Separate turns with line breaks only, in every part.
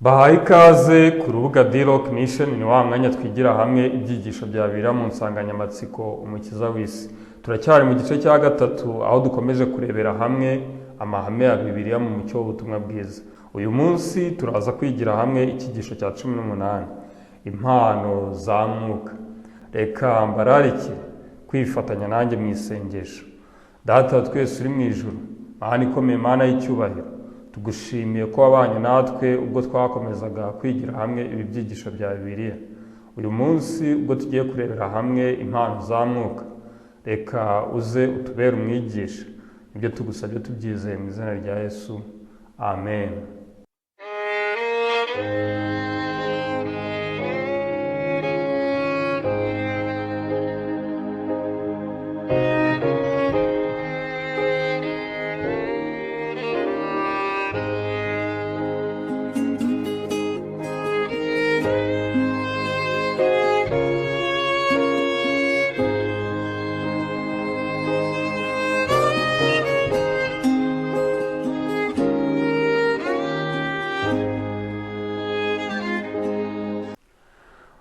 Bahaye ikaze ku rubuga D-Rock Mission. Ni wa mwanya twigira hamwe ibyigisho byabira mu nsanganyamatsiko umukiza w'isi. Turacyari mu gice cya gatatu aho dukomeje kurebera hamwe amahame ya Bibiliya mu mucyo w'ubutumwa bwiza. Uyu munsi turaza kwigira hamwe icyigisho cya 18, impano za mwuka. Reka mbararike kwifatanya nanjye mu isengesho. Data twese uri mu ijuru, Mana ikomeye, Mana y'icyubahiro, tugushimiye ko wabanye natwe ubwo twakomezaga kwigira hamwe ibi byigisho bya Bibiliya. Uyu munsi ubwo tugiye kurebera hamwe impano za mwuka, reka uze utubere umwigisha. Ibyo tugusabye tubyizeye mu izina rya Yesu, amen.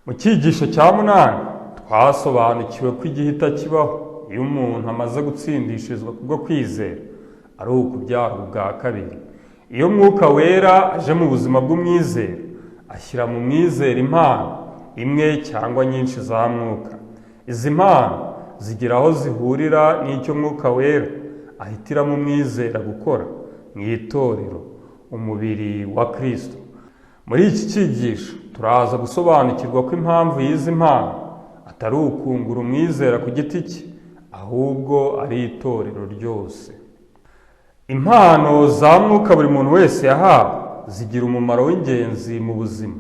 Mu cyigisho cya 8 twasobanukiwe ko igihita kibaho iyo umuntu amaze gutsindishirizwa kubwo kwizera ari ukubyarwa bwa kabiri. Iyo mwuka wera aje mu buzima bw'umwizera, ashyira mu mwizera impano imwe cyangwa nyinshi za mwuka. Izi mpano zigira aho zihurira n'icyo mwuka wera ahitiramo umwizera gukora mu itorero, umubiri wa Kristo. Muri iki cyigisho turaza gusobanukirwa ko impamvu y'izi mpano atari ukungura umwizera ku giti cye, ahubwo ari itorero ryose. Impano za mwuka buri muntu wese yahawe zigira umumaro w'ingenzi mu buzima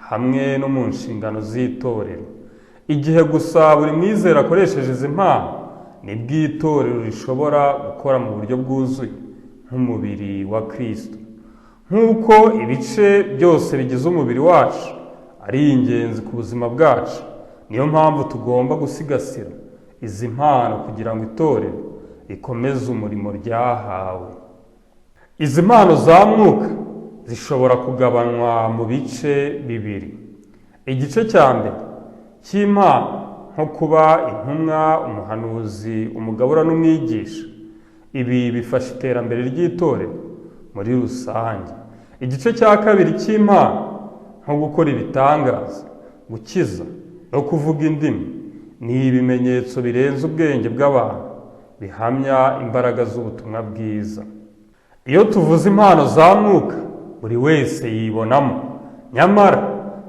hamwe no mu nshingano z'itorero. Igihe gusa buri mwizera akoresheje izi mpano, nibwo itorero rishobora gukora mu buryo bwuzuye nk'umubiri wa Kristo. Nk'uko ibice byose bigize umubiri wacu ari ingenzi ku buzima bwacu, niyo mpamvu tugomba gusigasira izi mpano kugira ngo itorero rikomeze umurimo ryahawe. Izi mpano za mwuka zishobora kugabanywa mu bice bibiri. Igice cya mbere cy'impano nko kuba intumwa, umuhanuzi, umugabura n'umwigisha, ibi bifasha iterambere ry'itorero muri rusange. Igice cya kabiri cy'impano nko gukora ibitangaza, gukiza no kuvuga indimi, ni ibimenyetso birenze ubwenge bw'abantu bihamya imbaraga z'ubutumwa bwiza. Iyo tuvuze impano za mwuka, buri wese yibonamo. Nyamara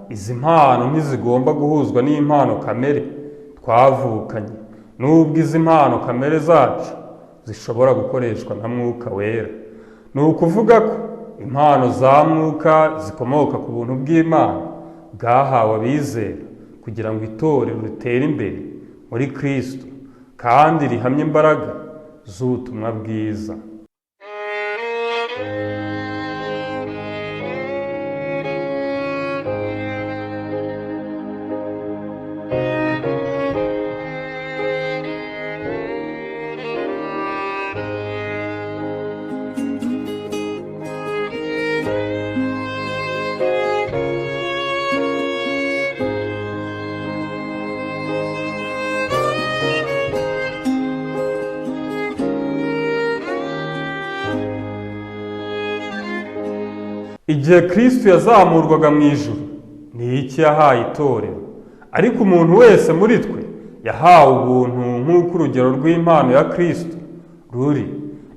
izi mpano ntizigomba guhuzwa n'impano kamere twavukanye, nubwo izi mpano kamere zacu zishobora gukoreshwa na mwuka wera. Ni ukuvuga ko impano za mwuka zikomoka ku buntu bw'Imana bwahawe abizera kugira ngo itorero ritere imbere muri Kristo kandi rihamye imbaraga z'ubutumwa bwiza. Igihe Kristo yazamurwaga mu ijuru, ni iki yahaye itorero? Ariko umuntu wese muri twe yahawe ubuntu nk'uko urugero rw'impano ya Kristo ruri.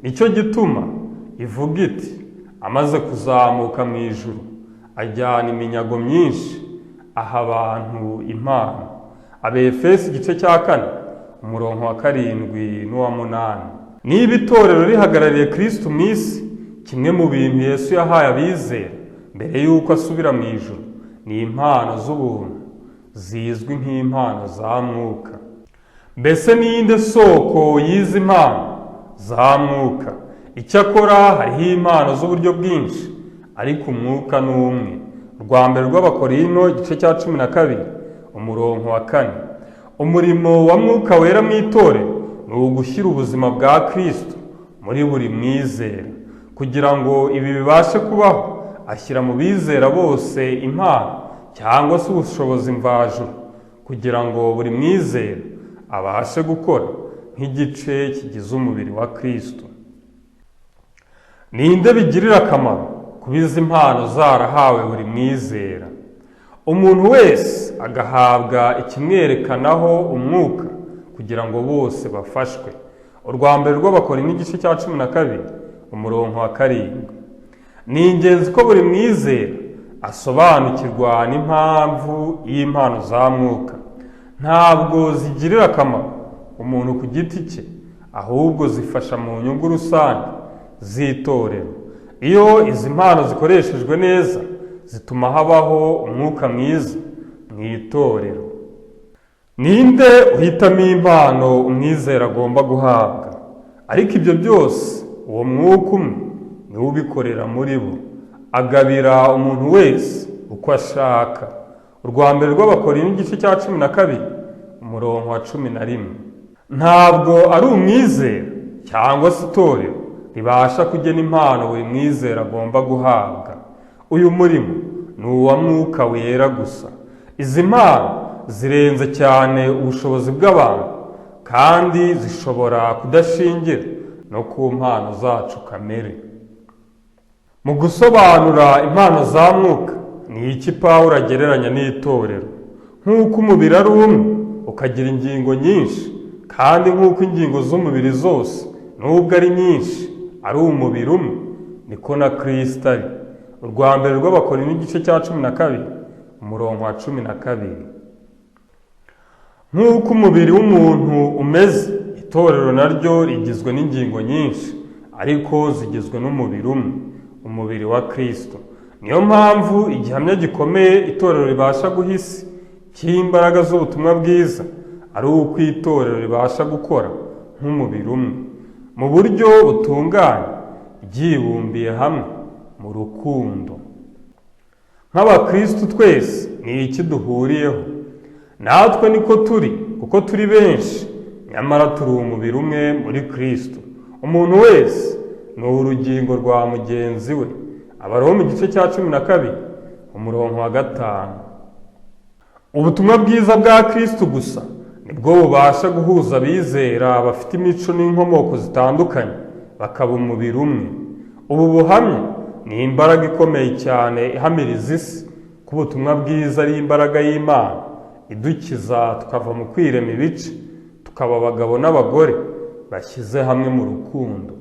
Nicyo gituma ivuga iti, amaze kuzamuka mu ijuru ajyana iminyago myinshi aha abantu impano. Abefesi igice cya 4 umurongo wa 7 n'uwa 8. Niba itorero rihagarariye Kristo mu isi, kimwe mu bintu Yesu yahaye abizera mbere y'uko asubira mu ijuru ni impano z'ubuntu zizwi nk'impano za mwuka. Mbese ninde soko y'izi mpano za mwuka? Icyakora hariho impano z'uburyo bwinshi, ariko umwuka ni umwe. Rwa mbere rw'Abakorinto igice cya 12 umurongo wa 4. Umurimo wa mwuka wera mu itorero ni ugushyira ubuzima bwa Kristo muri buri mwizera. Kugira ngo ibi bibashe kubaho, ashyira mu bizera bose impano cyangwa se ubushobozi mvajuru kugira ngo buri mwizera abashe gukora nk'igice kigize umubiri wa Kristo. Ninde bigirira akamaro kuba izi mpano zarahawe buri mwizera? Umuntu wese agahabwa ikimwerekanaho umwuka kugira ngo bose bafashwe. Urwa mbere rw'Abakorinto igice cya 12 umurongo wa 7. Ni ingenzi ko buri mwizera asobanukirwa n'impamvu y'impano za mwuka. Ntabwo zigirira akamaro umuntu ku giti cye, ahubwo zifasha mu nyungu rusange z'itorero. Iyo izi mpano zikoreshejwe neza, zituma habaho umwuka mwiza mu itorero. Ninde uhitamo impano umwizera agomba guhabwa? Ariko ibyo byose uwo mwuka umwe niwe ubikorera muri bo, agabira umuntu wese uko ashaka. Urwa mbere rw'Abakorinto igice cya 12 umurongo wa 11. Ntabwo ari umwizera cyangwa se itorero ribasha kugena impano buri mwizera agomba guhabwa. Uyu murimo ni uwa mwuka wera gusa. Izi mpano zirenze cyane ubushobozi bw'abantu kandi zishobora kudashingira no ku mpano zacu kamere. Mu gusobanura impano za mwuka, ni iki Pawulo agereranya n'itorero? Nk'uko umubiri ari umwe ukagira ingingo nyinshi, kandi nk'uko ingingo z'umubiri zose nubwo ari nyinshi ari umubiri umwe, niko na Kristo ari. Urwa mbere rw'Abakorinto igice cya 12 umurongo wa 12. Nk'uko umubiri w'umuntu umeze, itorero naryo rigizwe n'ingingo nyinshi, ariko zigizwe n'umubiri umwe, umubiri wa Kristo. Niyo mpamvu igihamya gikomeye itorero ribasha guhisi cy'imbaraga z'ubutumwa bwiza ari uko itorero ribasha gukora nk'umubiri umwe mu buryo butunganye, ryibumbiye hamwe mu rukundo. Nk'Abakristo twese ni iki duhuriyeho? Natwe niko turi, kuko turi benshi, nyamara turi umubiri umwe muri Kristo. Umuntu wese ni urugingo rwa mugenzi we. Abaroma igice cya 12 umurongo wa 5. Ubutumwa bwiza bwa Kristo gusa nibwo bubasha guhuza abizera bafite imico n'inkomoko zitandukanye bakaba umubiri umwe. Ubu buhamya ni imbaraga ikomeye cyane ihamiriza isi ko ubutumwa bwiza ari imbaraga y'Imana idukiza tukava mu kwirema ibice, tukaba abagabo n'abagore bashyize hamwe mu rukundo.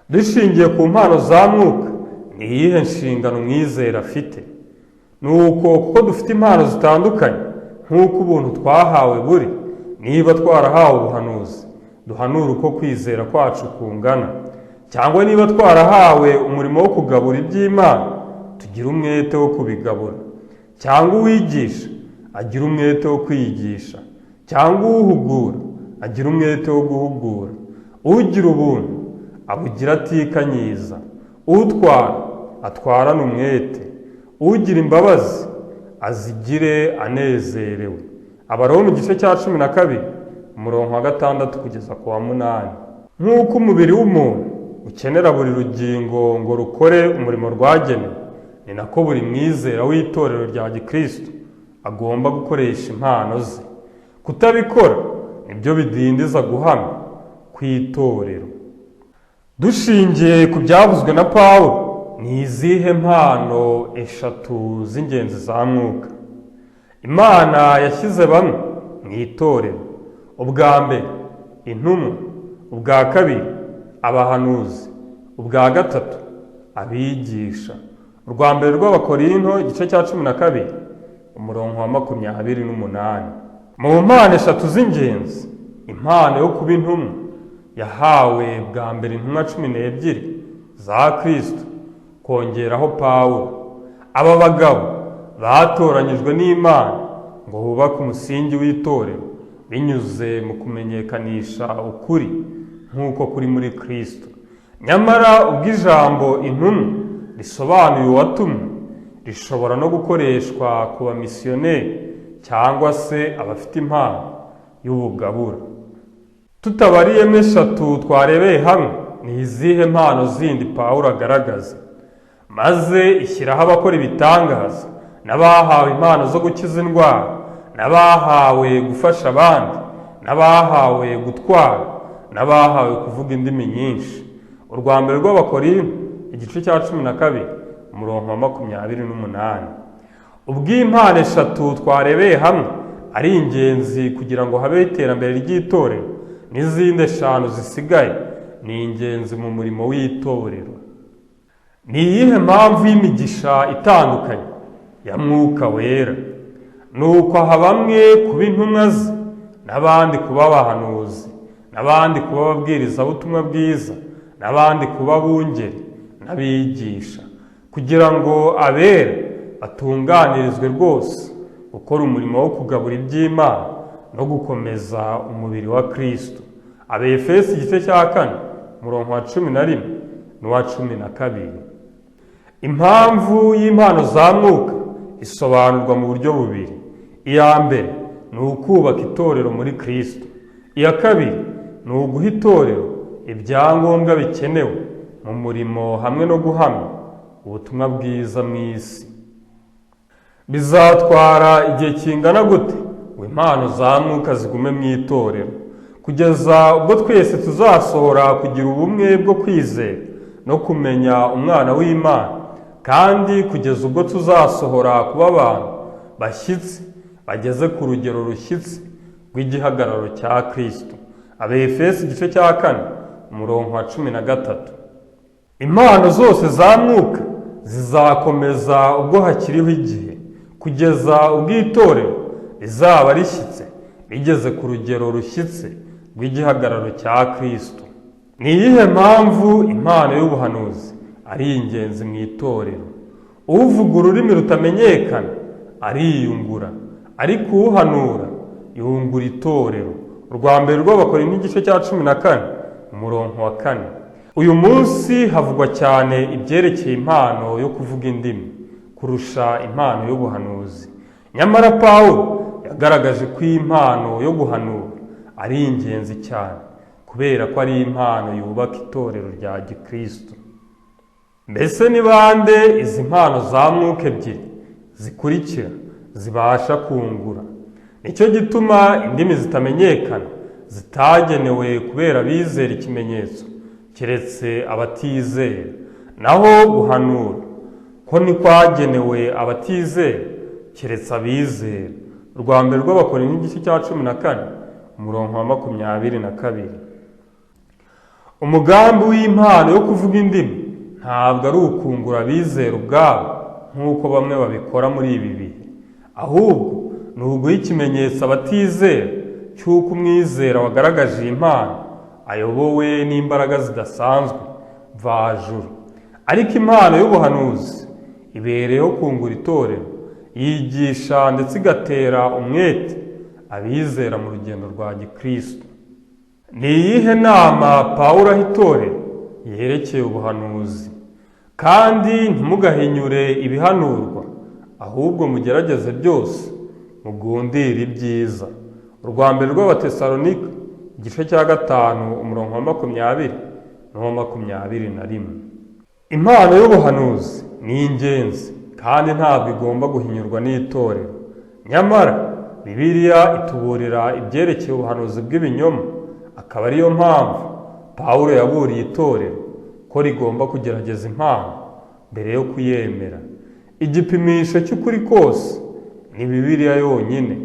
Dushingiye ku mpano za mwuka, ni iyihe nshingano umwizera afite? Nuko kuko dufite impano zitandukanye nk'uko ubuntu twahawe buri, niba twarahawe ubuhanuzi, duhanura uko kwizera kwacu kungana. Cyangwa niba twarahawe umurimo wo kugabura iby'Imana, tugira umwete wo kubigabura. Cyangwa uwigisha, agira umwete wo kwigisha. Cyangwa uhugura, agira umwete wo guhugura. Ugira ubuntu, abugira atikanyiza. Utwara, atwarana umwete. Ugira imbabazi, azigire anezerewe. Abaroma igice cya 12 umurongo wa 6 kugeza ku wa 8. Nk'uko umubiri w'umuntu ukenera buri rugingo ngo rukore umurimo rwagenewe, ni nako buri mwizera w'itorero rya Gikristo agomba gukoresha impano ze. Kutabikora nibyo bidindiza guhamya kw'itorero. Dushingiye ku byavuzwe na Pawulo, ni izihe mpano eshatu z'ingenzi za mwuka Imana yashyize bamwe mu itorero? Ubwa mbere intumwa, ubwa kabiri abahanuzi, ubwa gatatu abigisha. Urwa mbere rw'Abakorinto igice cya 12 umurongo wa 28. Mu mpano eshatu z'ingenzi, impano yo kuba intumwa yahawe bwa mbere intumwa 12 za Kristo, kongeraho Pawulo. Aba bagabo batoranyijwe n'Imana ngo bubake umusingi w'itorero binyuze mu kumenyekanisha ukuri nk'uko kuri muri Kristo. Nyamara ubwo ijambo intumwa risobanuye uwatumwe, rishobora no gukoreshwa ku bamisiyoneri cyangwa se abafite impano y'ubugabura. Tutabariyemo eshatu twarebeye hamwe, ni izihe mpano zindi Pawulo agaragaza? maze ishyiraho abakora ibitangaza n'abahawe impano zo gukiza indwara n'abahawe gufasha abandi n'abahawe gutwara n'abahawe kuvuga indimi nyinshi. Urwa mbere rw'Abakorinto igice cya 12 umurongo wa 28. Ubw'impano eshatu twarebeye hamwe ari ingenzi kugira ngo habeho iterambere ry'itorero, n'izindi 5 zisigaye ni ingenzi mu murimo w'itorero. Ni iyihe mpamvu y'imigisha itandukanye ya Mwuka Wera? Nuko aha bamwe kuba intumwa ze, n'abandi kuba abahanuzi, n'abandi kuba ababwirizabutumwa bwiza, n'abandi kuba abungeri n'abigisha, kugira ngo abera batunganirizwe rwose gukora umurimo wo kugabura iby'Imana no gukomeza umubiri wa Kristo. Abefesi igice cya 4 umurongo wa 11 n'uwa 12. Impamvu y'impano za Mwuka isobanurwa mu buryo bubiri. Iya mbere ni ukubaka itorero muri Kristo. Iya kabiri ni uguha itorero ibyangombwa bikenewe mu murimo hamwe no guhamya ubutumwa bwiza mu isi. Bizatwara igihe kingana gute ngo impano za Mwuka zigume mu itorero? Kugeza ubwo twese tuzasohora kugira ubumwe bwo kwizera no kumenya umwana w'Imana, kandi kugeza ubwo tuzasohora kuba abantu bashyitsi bageze ku rugero rushyitsi rw'igihagararo cya Kristo. Abefesi igice cya 4 umurongo wa 13. Impano zose za Mwuka zizakomeza ubwo hakiriho igihe, kugeza ubwo itorero rizaba rishyitse rigeze ku rugero rushyitse rw'igihagararo cya Kristo. Ni iyihe mpamvu impano y'ubuhanuzi ari ingenzi mu itorero? Uvuga ururimi rutamenyekana ariyungura, ariko uhanura yungura itorero. Urwa mbere rw'Abakorinto igice cya 14 umurongo wa 4. Uyu munsi havugwa cyane ibyerekeye impano yo kuvuga indimi kurusha impano y'ubuhanuzi. Nyamara Pawulo yagaragaje ko impano yo guhanura ari ingenzi cyane, kubera ko ari impano yubaka itorero rya Gikristo. Mbese ni bande izi mpano za Mwuka ebyiri zikurikira zibasha kungura? Nicyo gituma indimi zitamenyekana zitagenewe kubera bizera ikimenyetso keretse abatizera, naho guhanura ko ni kwagenewe abatizera keretse abizera. Urwa mbere rw'Abakorinto igice cya 14 umurongo wa 22. Umugambi w'impano yo kuvuga indimi ntabwo ari ukungura abizera ubwabo nk'uko bamwe babikora muri ibi bihe, ahubwo ni uguha ikimenyetso abatizera cy'uko umwizera wagaragaje iyi mpano ayobowe n'imbaraga zidasanzwe mvajuru. Ariko impano y'ubuhanuzi ibereyeho kungura itorero, yigisha ndetse igatera umwete abizera mu rugendo rwa Gikristo. Ni iyihe nama Pawulo aha itorero yerekeye ubuhanuzi? Kandi ntimugahinyure ibihanurwa, ahubwo mugerageze byose mugundire ibyiza. Urwa mbere rw'Abatesalonika igice cya 5 umurongo wa 20 n'uwa 21. Impano y'ubuhanuzi ni ingenzi kandi ntabwo igomba guhinyurwa n'itorero. Nyamara Bibiliya ituburira ibyerekeye ubuhanuzi bw'ibinyoma, akaba ariyo mpamvu Pawulo yaburiye itorero ko rigomba kugerageza impano mbere yo kuyemera. Igipimisho cy'ukuri kose ni Bibiliya yonyine.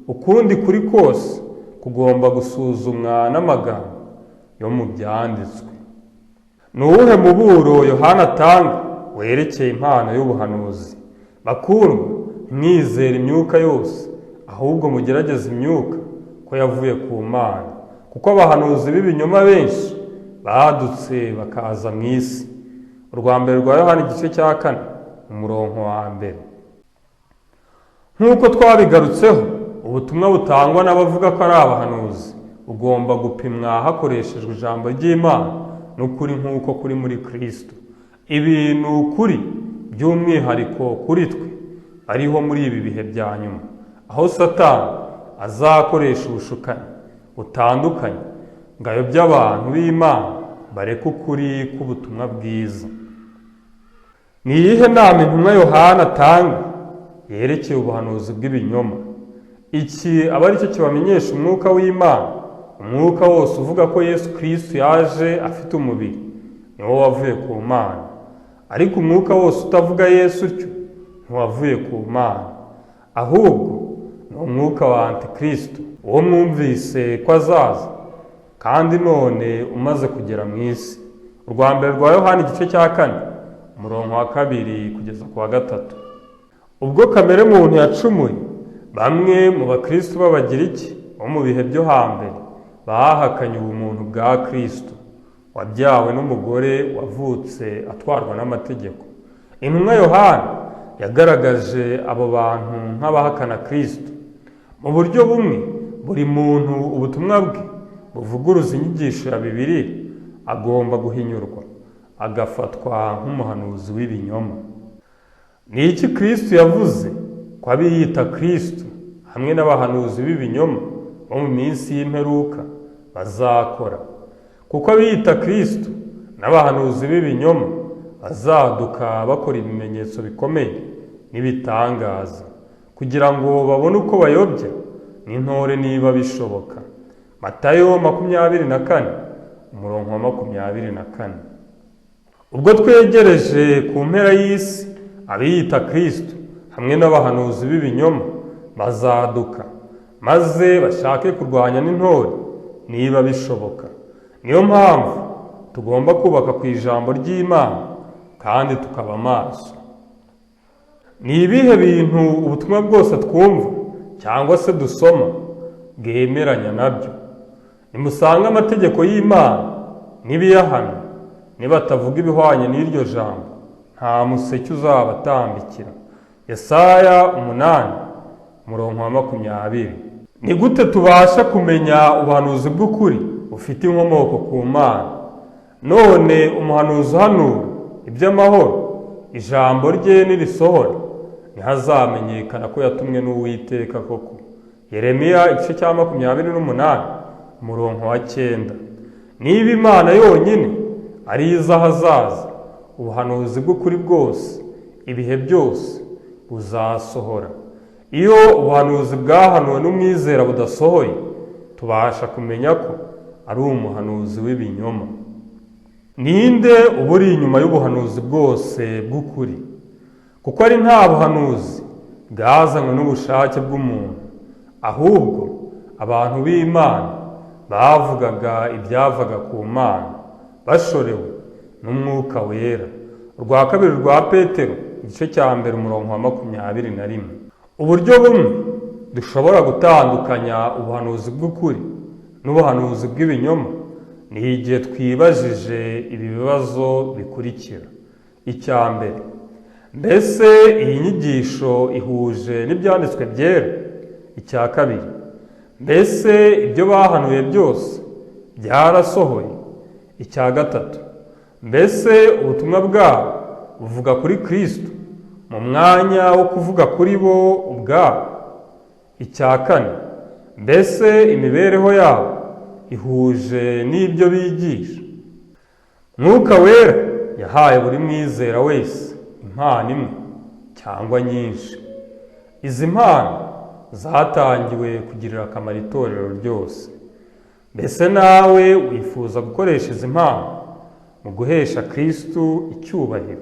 Ukundi kuri kose kugomba gusuzumwa n'amagambo yo mu byanditswe. Ni uwuhe muburo Yohana atanga werekeye impano y'ubuhanuzi? Bakundwa, mwizera imyuka yose, ahubwo mugerageze imyuka ko yavuye ku Mana, kuko abahanuzi b'ibinyoma benshi badutse bakaza mu isi. Urwa mbere rwa Yohana igice cya 4 umurongo wa 1. Nk'uko twabigarutseho, ubutumwa butangwa n'abavuga ko ari abahanuzi bugomba gupimwa hakoreshejwe ijambo ry'Imana n'ukuri nk'uko kuri muri Kristo. Ibi ni ukuri by'umwihariko kuri twe ariho muri ibi bihe bya nyuma, aho Satani azakoresha ubushukanyi butandukanye ngo ayobye abantu b'Imana bareke ukuri k'ubutumwa bwiza. Ni iyihe nama intumwa Yohana atanga yerekeye ubuhanuzi bw'ibinyoma? Iki aba ari cyo kibamenyesha umwuka w'Imana. Umwuka wose uvuga ko Yesu Kristo yaje afite umubiri niwo wavuye ku Mana, ariko umwuka wose utavuga Yesu utyo ntiwavuye ku Mana, ahubwo ni umwuka wa Antikristo, uwo mwumvise ko azaza kandi none umaze kugera mu isi. Urwa mbere rwa Yohana igice cya 4 umurongo wa 2 kugeza ku wa 3. Ubwo kamere muntu yacumuye, bamwe mu bakristo b'Abagiriki bo mu bihe byo hambere bahakanye ubumuntu bwa Kristo wabyawe n'umugore wavutse atwarwa n'amategeko. Intumwa Yohana yagaragaje abo bantu nk'abahakana Kristo. Mu buryo bumwe, buri muntu ubutumwa bwe buvuguruza inyigisho ya Bibiliya agomba guhinyurwa, agafatwa nk'umuhanuzi w'ibinyoma. Ni iki Kristo yavuze ko abiyita Kristo hamwe n'abahanuzi b'ibinyoma bo mu minsi y'imperuka bazakora? Kuko abiyita Kristo n'abahanuzi b'ibinyoma bazaduka bakora ibimenyetso bikomeye n'ibitangaza kugira ngo babone uko bayobya n'intore niba bishoboka. Matayo 24 umurongo wa 24. Ubwo twegereje ku mpera y'isi, abiyita Kristo hamwe n'abahanuzi b'ibinyoma bazaduka maze bashake kurwanya n'intore niba bishoboka. Niyo mpamvu tugomba kubaka ku ijambo ry'Imana kandi tukaba maso. Ni ibihe bintu ubutumwa bwose twumva cyangwa se dusoma bwemeranya nabyo? Nimusanga amategeko y'Imana n'ibiyahana nibatavuga ibihwanye n'iryo jambo, nta museke uzabatambikira. Yesaya 8 umurongo wa 20. Ni gute tubasha kumenya ubuhanuzi bw'ukuri bufite inkomoko ku Mana? None umuhanuzi uhanura iby'amahoro, ijambo rye nirisohora, ntihazamenyekana ko yatumwe n'Uwiteka koko. Yeremiya igice cya 28 umurongo wa 9. Niba Imana yonyine ari izahazaza, ubuhanuzi bw'ukuri bwose ibihe byose buzasohora. Iyo ubuhanuzi bwahanuwe n'umwizera budasohoye, tubasha kumenya ko ari umuhanuzi w'ibinyoma. Ninde uburi inyuma y'ubuhanuzi bwose bw'ukuri? Kuko ari nta buhanuzi bwazanywe n'ubushake bw'umuntu, ahubwo abantu b'Imana bavugaga ibyavaga ku Mana bashorewe n'umwuka wera. Urwa kabiri rwa Petero igice cya 1 umurongo wa 21. Uburyo bumwe dushobora gutandukanya ubuhanuzi bw'ukuri n'ubuhanuzi bw'ibinyoma ni igihe twibajije ibi bibazo bikurikira. Icya mbere, mbese iyi nyigisho ihuje n'ibyanditswe byera? Icya kabiri, mbese ibyo bahanuye byose byarasohoye? Icya gatatu, mbese ubutumwa bwabo buvuga kuri Kristo mu mwanya wo kuvuga kuri bo ubwabo? Icya kane, mbese imibereho yabo ihuje n'ibyo bigisha? Mwuka wera yahaye buri mwizera wese impano imwe cyangwa nyinshi. Izi mpano zatangiwe kugirira akamaro itorero ryose. Mbese nawe wifuza gukoresha izi mpano mu guhesha Kristo icyubahiro?